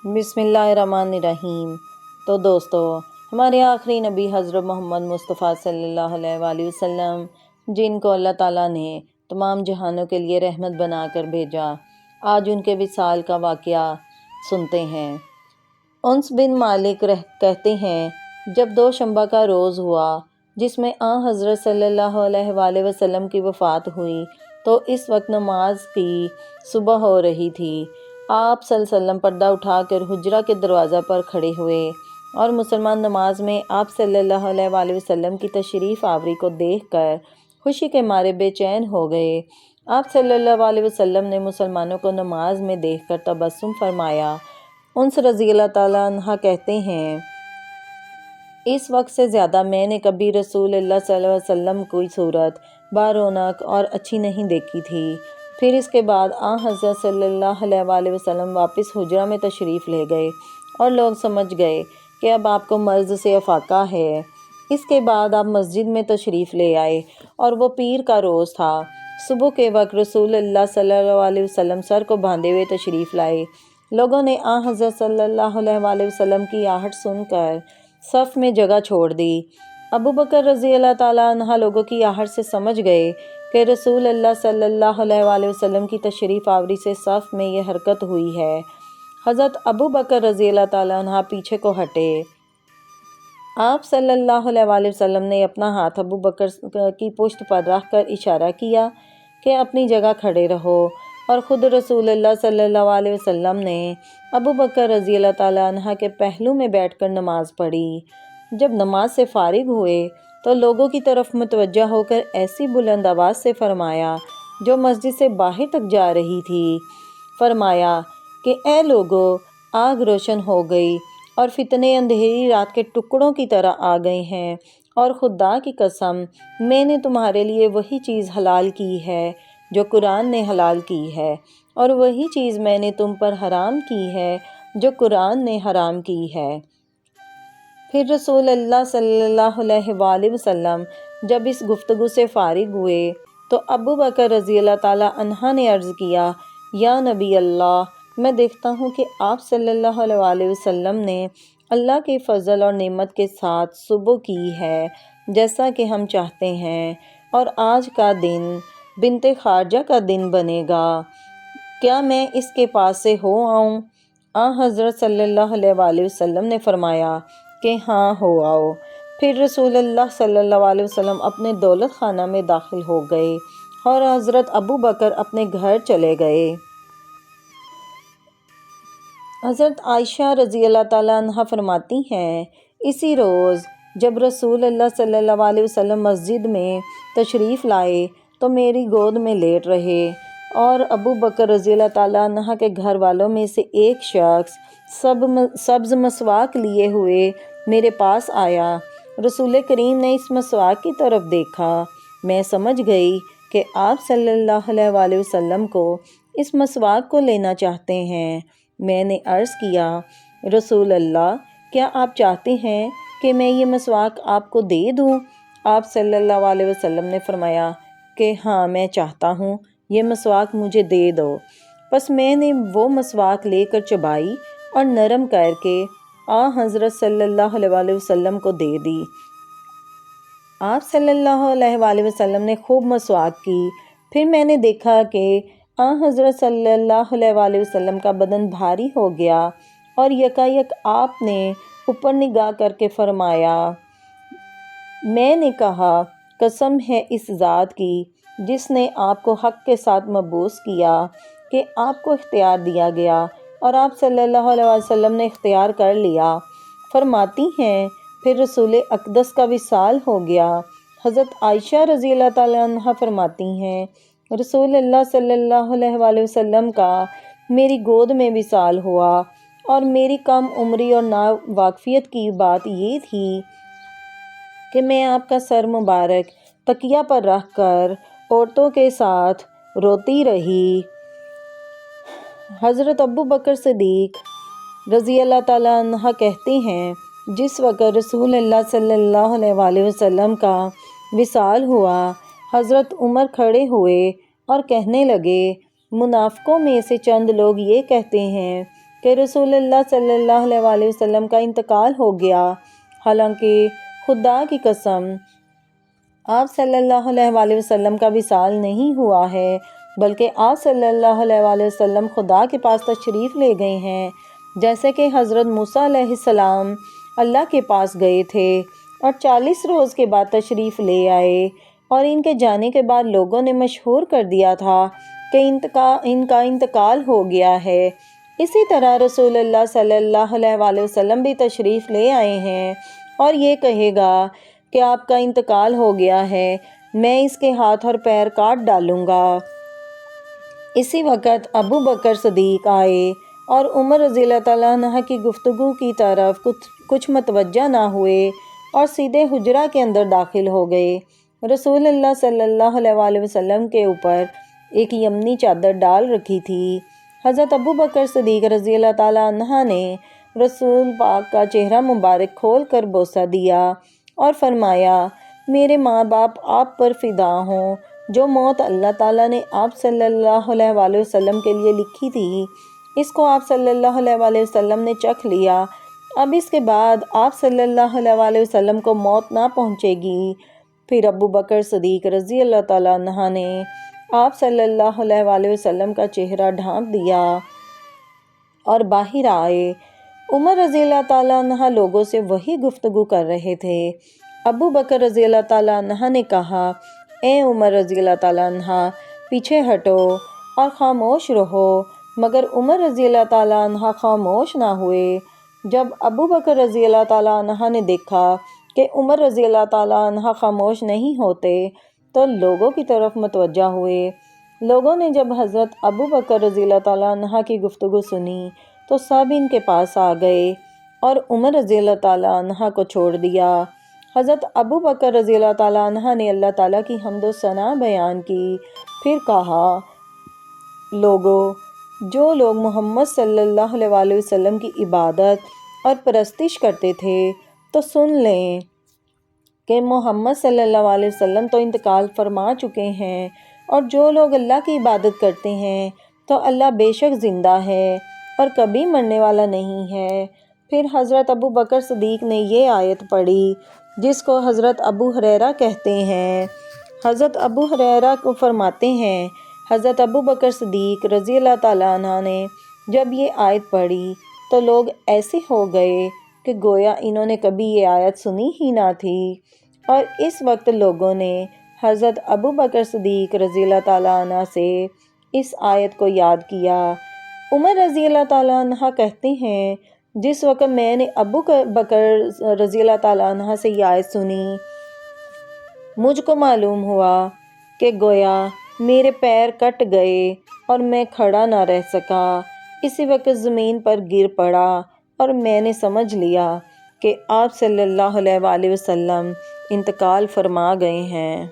بسم اللہ الرحمن الرحیم۔ تو دوستو، ہمارے آخری نبی حضرت محمد مصطفیٰ صلی اللہ علیہ وآلہ وسلم، جن کو اللہ تعالیٰ نے تمام جہانوں کے لیے رحمت بنا کر بھیجا، آج ان کے وصال کا واقعہ سنتے ہیں۔ انس بن مالک کہتے ہیں، جب دوشنبہ کا روز ہوا جس میں حضرت صلی اللہ علیہ وآلہ وسلم کی وفات ہوئی، تو اس وقت نماز کی صبح ہو رہی تھی۔ آپ صلی اللہ علیہ وسلم پردہ اٹھا کر حجرہ کے دروازہ پر کھڑے ہوئے اور مسلمان نماز میں آپ صلی اللہ علیہ وآلہ وسلم کی تشریف آوری کو دیکھ کر خوشی کے مارے بے چین ہو گئے۔ آپ صلی اللہ علیہ وسلم نے مسلمانوں کو نماز میں دیکھ کر تبسم فرمایا۔ انس رضی اللہ تعالیٰ عنہ کہتے ہیں، اس وقت سے زیادہ میں نے کبھی رسول اللہ صلی اللہ علیہ وسلم کی صورت بارونق اور اچھی نہیں دیکھی تھی۔ پھر اس کے بعد حضرت صلی اللہ علیہ وآلہ وسلم واپس حجرہ میں تشریف لے گئے اور لوگ سمجھ گئے کہ اب آپ کو مرض سے افاقہ ہے۔ اس کے بعد آپ مسجد میں تشریف لے آئے اور وہ پیر کا روز تھا۔ صبح کے وقت رسول اللہ صلی اللہ علیہ وسلم سر کو باندھے ہوئے تشریف لائے۔ لوگوں نے حضرت صلی اللہ علیہ وآلہ وسلم کی آہٹ سن کر صف میں جگہ چھوڑ دی۔ ابو بکر رضی اللہ تعالیٰ عنہ لوگوں کی آہٹ سے سمجھ گئے کہ رسول اللہ صلی اللہ علیہ وآلہ وسلم کی تشریف آوری سے صف میں یہ حرکت ہوئی ہے۔ حضرت ابو بکر رضی اللہ تعالیٰ عنہ پیچھے کو ہٹے۔ آپ صلی اللہ علیہ وآلہ وسلم نے اپنا ہاتھ ابو بکر کی پشت پر رکھ کر اشارہ کیا کہ اپنی جگہ کھڑے رہو، اور خود رسول اللہ صلی اللہ علیہ وسلم نے ابو بکر رضی اللہ تعالیٰ عنہ کے پہلو میں بیٹھ کر نماز پڑھی۔ جب نماز سے فارغ ہوئے تو لوگوں کی طرف متوجہ ہو کر ایسی بلند آواز سے فرمایا جو مسجد سے باہر تک جا رہی تھی، فرمایا کہ اے لوگو، آگ روشن ہو گئی اور فتنے اندھیری رات کے ٹکڑوں کی طرح آ گئے ہیں، اور خدا کی قسم میں نے تمہارے لیے وہی چیز حلال کی ہے جو قرآن نے حلال کی ہے، اور وہی چیز میں نے تم پر حرام کی ہے جو قرآن نے حرام کی ہے۔ پھر رسول اللہ صلی اللہ علیہ وآلہ وسلم جب اس گفتگو سے فارغ ہوئے تو ابو بکر رضی اللہ تعالیٰ عنہ نے عرض کیا، یا نبی اللہ، میں دیکھتا ہوں کہ آپ صلی اللہ علیہ وآلہ وسلم نے اللہ کے فضل اور نعمت کے ساتھ صبح کی ہے جیسا کہ ہم چاہتے ہیں، اور آج کا دن بنت خارجہ کا دن بنے گا، کیا میں اس کے پاس سے ہو آؤں؟ حضرت صلی اللہ علیہ وآلہ وسلم نے فرمایا کہ ہاں ہو آؤ۔ پھر رسول اللہ صلی اللہ علیہ وسلم اپنے دولت خانہ میں داخل ہو گئے اور حضرت ابو بکر اپنے گھر چلے گئے۔ حضرت عائشہ رضی اللہ تعالیٰ عنہ فرماتی ہیں، اسی روز جب رسول اللہ صلی اللہ علیہ وسلم مسجد میں تشریف لائے تو میری گود میں لیٹ رہے، اور ابو بکر رضی اللہ تعالیٰ عنہ کے گھر والوں میں سے ایک شخص سبز مسواک لیے ہوئے میرے پاس آیا۔ رسول کریم نے اس مسواک کی طرف دیکھا۔ میں سمجھ گئی کہ آپ صلی اللہ علیہ وآلہ وسلم کو اس مسواک کو لینا چاہتے ہیں۔ میں نے عرض کیا، رسول اللہ، کیا آپ چاہتے ہیں کہ میں یہ مسواک آپ کو دے دوں؟ آپ صلی اللہ علیہ وسلم نے فرمایا کہ ہاں، میں چاہتا ہوں، یہ مسواک مجھے دے دو۔ پس میں نے وہ مسواک لے کر چبائی اور نرم کر کے حضرت صلی اللہ علیہ وآلہ وسلم کو دے دی۔ آپ صلی اللہ علیہ وآلہ وسلم نے خوب مسواک کی۔ پھر میں نے دیکھا کہ حضرت صلی اللہ علیہ وآلہ وسلم کا بدن بھاری ہو گیا، اور یکایک آپ نے اوپر نگاہ کر کے فرمایا۔ میں نے کہا، قسم ہے اس ذات کی جس نے آپ کو حق کے ساتھ مبعوث کیا، کہ آپ کو اختیار دیا گیا اور آپ صلی اللہ علیہ وسلم نے اختیار کر لیا۔ فرماتی ہیں، پھر رسول اقدس کا وصال ہو گیا۔ حضرت عائشہ رضی اللہ تعالیٰ عنہ فرماتی ہیں، رسول اللہ صلی اللہ علیہ وآلہ وسلم کا میری گود میں وصال ہوا، اور میری کم عمری اور ناواقفیت کی بات یہ تھی کہ میں آپ کا سر مبارک تکیہ پر رکھ کر عورتوں کے ساتھ روتی رہی۔ حضرت ابو بکر صدیق رضی اللہ تعالیٰ عنہ کہتے ہیں، جس وقت رسول اللہ صلی اللہ علیہ وآلہ وسلم کا وصال ہوا، حضرت عمر کھڑے ہوئے اور کہنے لگے، منافقوں میں سے چند لوگ یہ کہتے ہیں کہ رسول اللہ صلی اللہ علیہ وسلم کا انتقال ہو گیا، حالانکہ خدا کی قسم آپ صلی اللہ علیہ وسلم کا وصال نہیں ہوا ہے، بلکہ آپ صلی اللہ علیہ وسلم خدا کے پاس تشریف لے گئے ہیں، جیسے کہ حضرت موسیٰ علیہ السلام اللہ کے پاس گئے تھے اور 40 روز کے بعد تشریف لے آئے، اور ان کے جانے کے بعد لوگوں نے مشہور کر دیا تھا کہ ان کا انتقال ہو گیا ہے۔ اسی طرح رسول اللہ صلی اللہ علیہ وسلم بھی تشریف لے آئے ہیں اور یہ کہے گا کہ آپ کا انتقال ہو گیا ہے، میں اس کے ہاتھ اور پیر کاٹ ڈالوں گا۔ اسی وقت ابو بکر صدیق آئے اور عمر رضی اللہ تعالیٰ عنہ کی گفتگو کی طرف کچھ متوجہ نہ ہوئے اور سیدھے حجرہ کے اندر داخل ہو گئے۔ رسول اللہ صلی اللہ علیہ وسلم کے اوپر ایک یمنی چادر ڈال رکھی تھی۔ حضرت ابو بکر صدیق رضی اللہ تعالیٰ عنہ نے رسول پاک کا چہرہ مبارک کھول کر بوسہ دیا اور فرمایا، میرے ماں باپ آپ پر فدا ہوں، جو موت اللہ تعالیٰ نے آپ صلی اللہ علیہ وسلم کے لیے لکھی تھی، اس کو آپ صلی اللہ علیہ وسلم نے چکھ لیا، اب اس کے بعد آپ صلی اللہ علیہ وسلم کو موت نہ پہنچے گی۔ پھر ابو بکر صدیق رضی اللہ تعالیٰ عنہ نے آپ صلی اللہ علیہ وسلم کا چہرہ ڈھانپ دیا اور باہر آئے۔ عمر رضی اللہ تعالیٰ عنہ لوگوں سے وہی گفتگو کر رہے تھے۔ ابو بکر رضی اللہ تعالیٰ عنہ نے کہا، اے عمر رضی اللہ تعالیٰ عنہ، پیچھے ہٹو اور خاموش رہو، مگر عمر رضی اللہ تعالیٰ عنہ خاموش نہ ہوئے۔ جب ابو بکر رضی اللہ تعالیٰ عنہ نے دیکھا کہ عمر رضی اللہ تعالیٰ عنہ خاموش نہیں ہوتے تو لوگوں کی طرف متوجہ ہوئے۔ لوگوں نے جب حضرت ابو بکر رضی اللہ تعالیٰ عنہ کی گفتگو سنی تو سب ان کے پاس آ گئے اور عمر رضی اللہ تعالیٰ عنہ کو چھوڑ دیا۔ حضرت ابو بکر رضی اللہ تعالیٰ عنہ نے اللہ تعالیٰ کی حمد و ثنا بیان کی، پھر کہا، لوگو، جو لوگ محمد صلی اللہ علیہ وسلم کی عبادت اور پرستش کرتے تھے تو سن لیں کہ محمد صلی اللہ علیہ وسلم تو انتقال فرما چکے ہیں، اور جو لوگ اللہ کی عبادت کرتے ہیں تو اللہ بے شک زندہ ہے اور کبھی مرنے والا نہیں ہے۔ پھر حضرت ابو بکر صدیق نے یہ آیت پڑھی جس کو حضرت ابو ہریرہ کہتے ہیں۔ حضرت ابو ہریرہ کو فرماتے ہیں، حضرت ابو بکر صدیق رضی اللہ تعالیٰ عنہ نے جب یہ آیت پڑھی تو لوگ ایسے ہو گئے کہ گویا انہوں نے کبھی یہ آیت سنی ہی نہ تھی، اور اس وقت لوگوں نے حضرت ابو بکر صدیق رضی اللہ تعالیٰ عنہ سے اس آیت کو یاد کیا۔ عمر رضی اللہ تعالیٰ عنہ کہتے ہیں، جس وقت میں نے ابو بکر رضی اللہ تعالیٰ عنہ سے یہ آیت سنی، مجھ کو معلوم ہوا کہ گویا میرے پیر کٹ گئے اور میں کھڑا نہ رہ سکا۔ اسی وقت زمین پر گر پڑا اور میں نے سمجھ لیا کہ آپ صلی اللہ علیہ وسلم انتقال فرما گئے ہیں۔